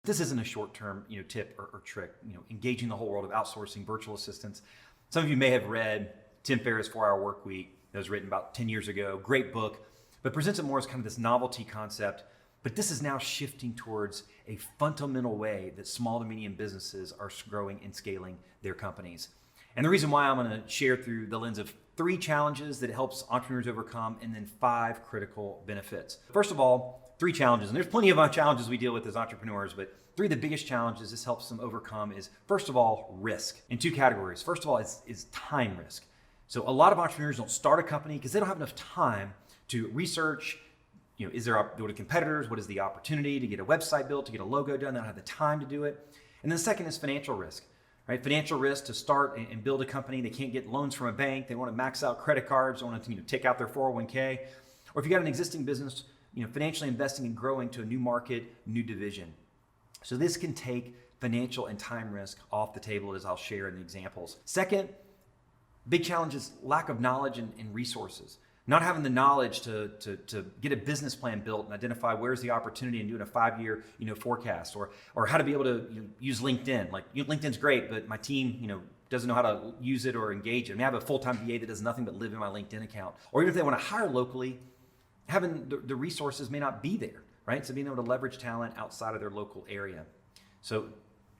This isn't a short-term, tip or trick. Engaging the whole world of outsourcing virtual assistants. Some of you may have read Tim Ferriss' 4-Hour Work Week. That was written about 10 years ago. Great book, but presents it more as kind of this novelty concept. But this is now shifting towards a fundamental way that small to medium businesses are growing and scaling their companies. And the reason why I'm going to share through the lens of 3 challenges that it helps entrepreneurs overcome, and then 5 critical benefits. First of all, 3 challenges, and there's plenty of challenges we deal with as entrepreneurs, but 3 of the biggest challenges this helps them overcome is, first of all, risk in 2 categories. First of all is time risk. So a lot of entrepreneurs don't start a company because they don't have enough time to research, is there what are competitors? What is the opportunity to get a website built, to get a logo done? They don't have the time to do it. And then the second is financial risk, right? Financial risk to start and build a company. They can't get loans from a bank. They want to max out credit cards. They want to take out their 401k. Or if you got an existing business, financially investing and growing to a new market, new division. So this can take financial and time risk off the table, as I'll share in the examples. Second, big challenge is lack of knowledge and resources. Not having the knowledge to get a business plan built and identify where's the opportunity and doing a 5-year forecast, or how to be able to use LinkedIn. Like LinkedIn's great, but my team doesn't know how to use it or engage it. I have a full-time VA that does nothing but live in my LinkedIn account. Or even if they want to hire locally, having the resources may not be there, right? So being able to leverage talent outside of their local area. So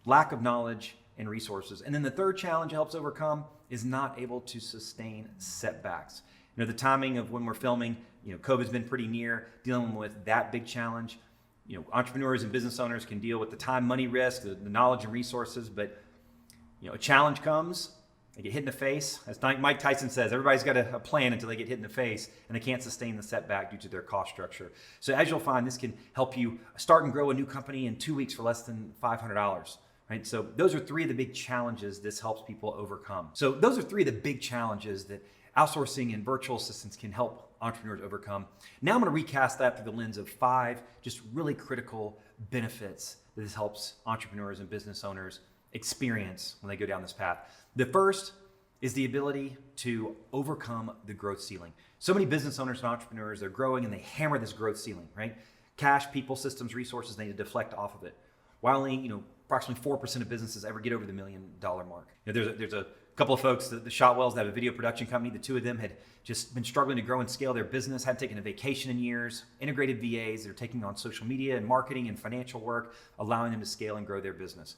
lack of knowledge and resources. And then the third challenge it helps overcome is not able to sustain setbacks. The timing of when we're filming, COVID's been pretty near. Dealing with that big challenge. Entrepreneurs and business owners can deal with the time, money risk, the knowledge and resources, but a challenge comes, they get hit in the face. As Mike Tyson says, everybody's got a plan until they get hit in the face, and they can't sustain the setback due to their cost structure. So as you'll find, this can help you start and grow a new company in 2 weeks for less than $500. Right? So those are 3 of the big challenges this helps people overcome. So those are 3 of the big challenges that outsourcing and virtual assistants can help entrepreneurs overcome. Now I'm going to recast that through the lens of 5 just really critical benefits that this helps entrepreneurs and business owners experience when they go down this path. The first is the ability to overcome the growth ceiling. So many business owners and entrepreneurs, they're growing and they hammer this growth ceiling, right? Cash, people, systems, resources, they need to deflect off of it. While only, approximately 4% of businesses ever get over the $1 million mark. There's a couple of folks, the Shotwells, that have a video production company. The 2 of them had just been struggling to grow and scale their business, hadn't taken a vacation in years, integrated VAs. They're taking on social media and marketing and financial work, allowing them to scale and grow their business.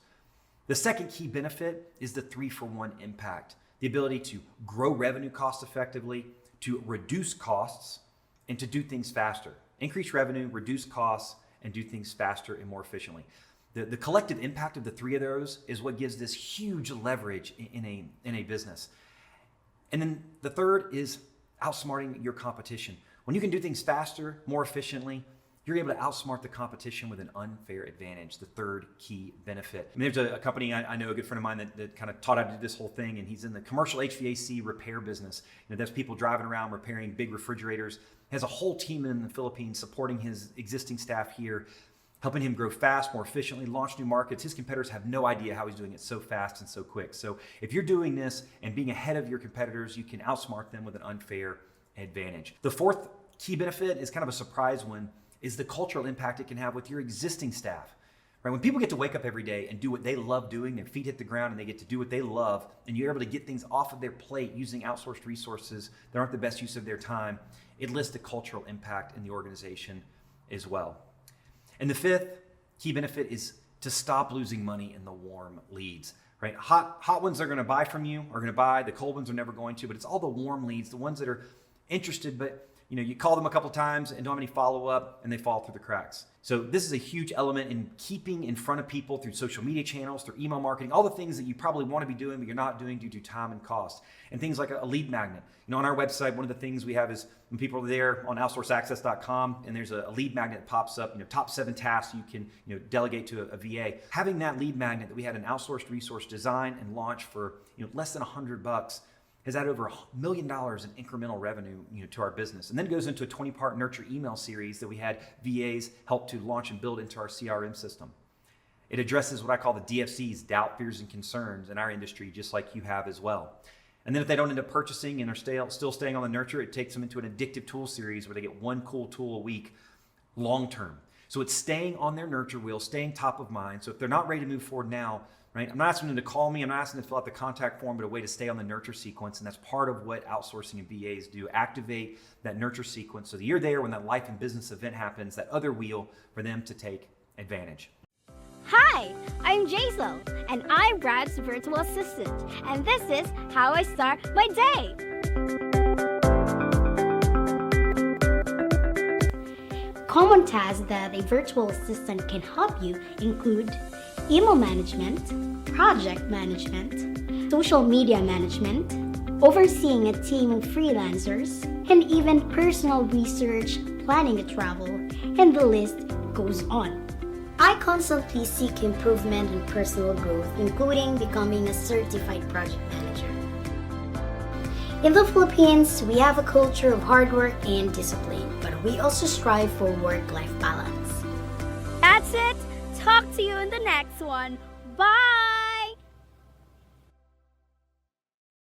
The second key benefit is the 3-for-1 impact, the ability to grow revenue cost effectively, to reduce costs, and to do things faster. Increase revenue, reduce costs, and do things faster and more efficiently. The collective impact of the 3 of those is what gives this huge leverage in a business. And then the third is outsmarting your competition. When you can do things faster, more efficiently, you're able to outsmart the competition with an unfair advantage, the third key benefit. There's a company I know, a good friend of mine that kind of taught how to do this whole thing, and he's in the commercial HVAC repair business. That's people driving around repairing big refrigerators. He has a whole team in the Philippines supporting his existing staff here, helping him grow fast, more efficiently, launch new markets. His competitors have no idea how he's doing it so fast and so quick. So if you're doing this and being ahead of your competitors, you can outsmart them with an unfair advantage. The fourth key benefit is kind of a surprise one, is the cultural impact it can have with your existing staff. Right? When people get to wake up every day and do what they love doing, their feet hit the ground and they get to do what they love, and you're able to get things off of their plate using outsourced resources that aren't the best use of their time, it lists the cultural impact in the organization as well. And the 5th key benefit is to stop losing money in the warm leads, right? Hot ones they're going to buy from you are going to buy. The cold ones are never going to, but it's all the warm leads, the ones that are interested, but you call them a couple times and don't have any follow-up, and they fall through the cracks. So this is a huge element in keeping in front of people through social media channels, through email marketing, all the things that you probably want to be doing, but you're not doing due to time and cost. And things like a lead magnet. On our website, one of the things we have is when people are there on outsourceaccess.com and there's a lead magnet that pops up, top 7 tasks you can delegate to a VA. Having that lead magnet that we had an outsourced resource design and launch for less than $100 has added over $1 million in incremental revenue to our business. And then it goes into a 20-part nurture email series that we had VAs help to launch and build into our CRM system. It addresses what I call the DFCs, doubt, fears, and concerns in our industry, just like you have as well. And then if they don't end up purchasing and are still staying on the nurture, it takes them into an addictive tool series where they get 1 cool tool a week long term. So it's staying on their nurture wheel, staying top of mind. So if they're not ready to move forward now, right? I'm not asking them to call me. I'm not asking them to fill out the contact form, but a way to stay on the nurture sequence. And that's part of what outsourcing and VAs do. Activate that nurture sequence so that you're there when that life and business event happens, that other wheel for them to take advantage. Hi, I'm Jaisal, and I'm Brad's virtual assistant. And this is how I start my day. Common tasks that a virtual assistant can help you include email management, project management, social media management, overseeing a team of freelancers, and even personal research, planning a travel, and the list goes on. I constantly seek improvement and personal growth, including becoming a certified project manager. In the Philippines, we have a culture of hard work and discipline, but we also strive for work-life balance. That's it. Talk to you in the next one. Bye!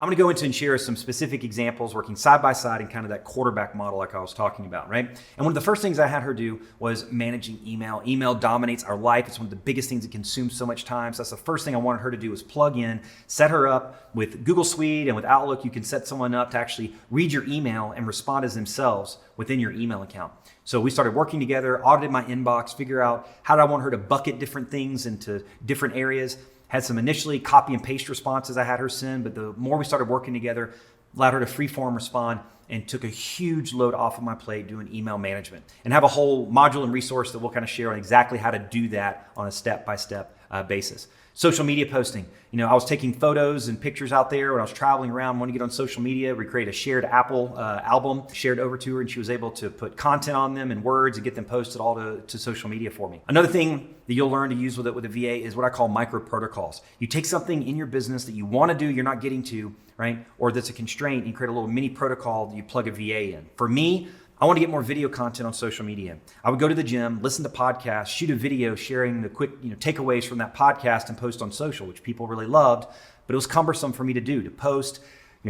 I'm going to go into and share some specific examples working side by side in kind of that quarterback model like I was talking about, right? And one of the first things I had her do was managing email. Email dominates our life. It's one of the biggest things that consumes so much time. So that's the first thing I wanted her to do was plug in, set her up with Google Suite and with Outlook. You can set someone up to actually read your email and respond as themselves within your email account. So we started working together, audited my inbox, figure out how did I want her to bucket different things into different areas. Had some initially copy and paste responses I had her send, but the more we started working together, allowed her to freeform respond and took a huge load off of my plate doing email management and have a whole module and resource that we'll kind of share on exactly how to do that on a step-by-step basis. Social media posting. I was taking photos and pictures out there when I was traveling around, wanting to get on social media. We created a shared Apple album, shared over to her, and she was able to put content on them in words and get them posted all to social media for me. Another thing that you'll learn to use with a VA is what I call micro protocols. You take something in your business that you want to do, you're not getting to, right? Or that's a constraint, and you create a little mini protocol that you plug a VA in. For me, I want to get more video content on social media. I would go to the gym, listen to podcasts, shoot a video sharing the quick takeaways from that podcast and post on social, which people really loved, but it was cumbersome for me to do, to post,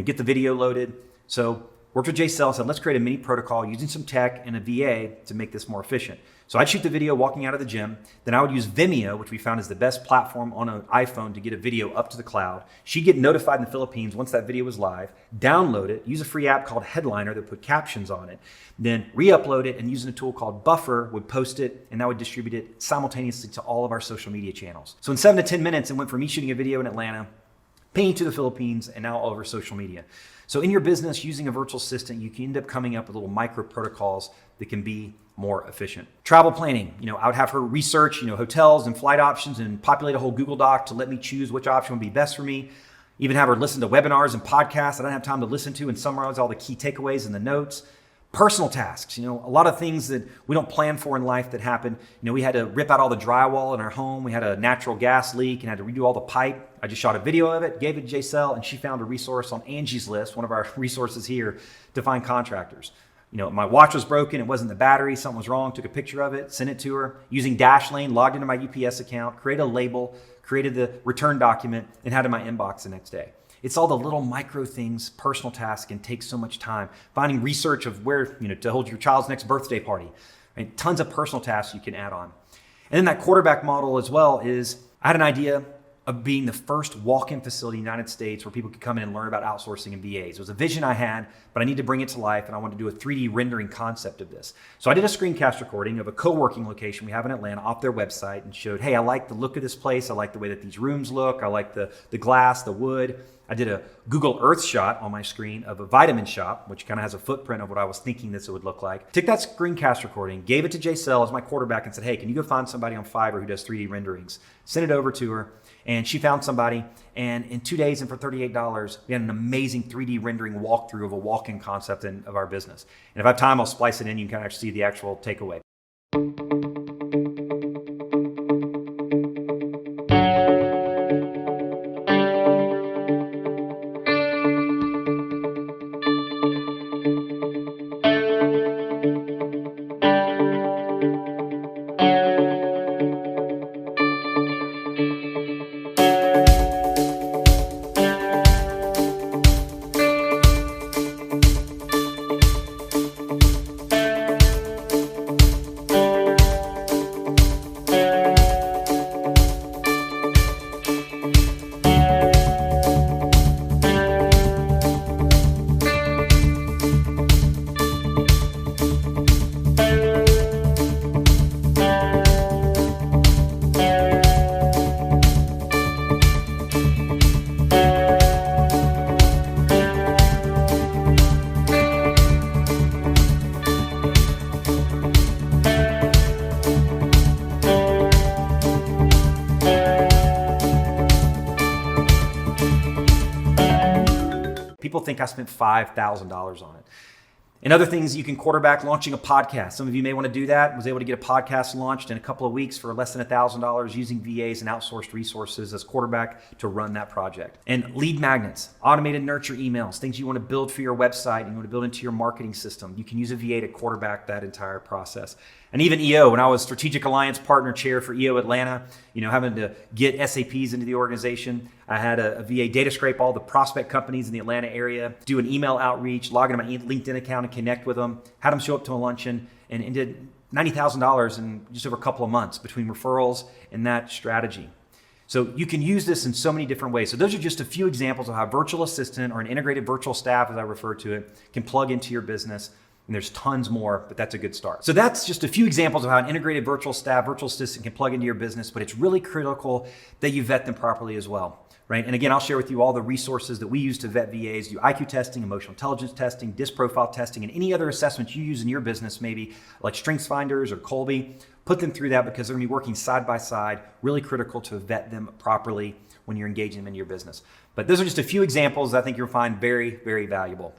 get the video loaded. So worked with Jaisal, said, let's create a mini protocol using some tech and a VA to make this more efficient. So I'd shoot the video walking out of the gym. Then I would use Vimeo, which we found is the best platform on an iPhone to get a video up to the cloud. She'd get notified in the Philippines once that video was live, download it, use a free app called Headliner that put captions on it, then re-upload it and using a tool called Buffer would post it and that would distribute it simultaneously to all of our social media channels. So in 7 to 10 minutes, it went from me shooting a video in Atlanta, pinging to the Philippines, and now all over social media. So in your business, using a virtual assistant, you can end up coming up with little micro protocols that can be more efficient. Travel planning, I would have her research, hotels and flight options and populate a whole Google Doc to let me choose which option would be best for me. Even have her listen to webinars and podcasts I don't have time to listen to and summarize all the key takeaways in the notes. Personal tasks, a lot of things that we don't plan for in life that happen. We had to rip out all the drywall in our home. We had a natural gas leak and had to redo all the pipe. I just shot a video of it, gave it to Jaisal, and she found a resource on Angie's List, one of our resources here, to find contractors. My watch was broken, it wasn't the battery, something was wrong, took a picture of it, sent it to her. Using Dashlane, logged into my UPS account, created a label, created the return document, and had it in my inbox the next day. It's all the little micro things, personal tasks can take so much time. Finding research of where, to hold your child's next birthday party. Right? Tons of personal tasks you can add on. And then that quarterback model as well is, I had an idea of being the first walk-in facility in the United States where people could come in and learn about outsourcing and VAs. It was a vision I had, but I need to bring it to life, and I wanted to do a 3D rendering concept of this. So I did a screencast recording of a co-working location we have in Atlanta off their website and showed, hey, I like the look of this place. I like the way that these rooms look. I like the glass, the wood. I did a Google Earth shot on my screen of a vitamin shop, which kind of has a footprint of what I was thinking this would look like. Took that screencast recording, gave it to Jaisal as my quarterback and said, hey, can you go find somebody on Fiverr who does 3D renderings? Sent it over to her, and she found somebody. And in 2 days and for $38, we had an amazing 3D rendering walkthrough of a walk-in concept of our business. And if I have time, I'll splice it in. You can kind of see the actual takeaway. People think I spent $5,000 on it. And other things, you can quarterback launching a podcast. Some of you may want to do that. Was able to get a podcast launched in a couple of weeks for less than $1,000 using VAs and outsourced resources as quarterback to run that project. And lead magnets, automated nurture emails, things you want to build for your website and you want to build into your marketing system. You can use a VA to quarterback that entire process. And even EO, when I was Strategic Alliance Partner Chair for EO Atlanta, having to get SAPs into the organization, I had a VA data scrape all the prospect companies in the Atlanta area, do an email outreach, log into my LinkedIn account and connect with them, had them show up to a luncheon, and did $90,000 in just over a couple of months between referrals and that strategy. So you can use this in so many different ways. So those are just a few examples of how a virtual assistant or an integrated virtual staff, as I refer to it, can plug into your business. And there's tons more, but that's a good start. So that's just a few examples of how an integrated virtual staff, virtual assistant can plug into your business, but it's really critical that you vet them properly as well, right? And again, I'll share with you all the resources that we use to vet VAs, do IQ testing, emotional intelligence testing, DISC profile testing, and any other assessments you use in your business, maybe like StrengthsFinders or Colby. Put them through that because they're gonna be working side by side, really critical to vet them properly when you're engaging them in your business. But those are just a few examples I think you'll find very, very valuable.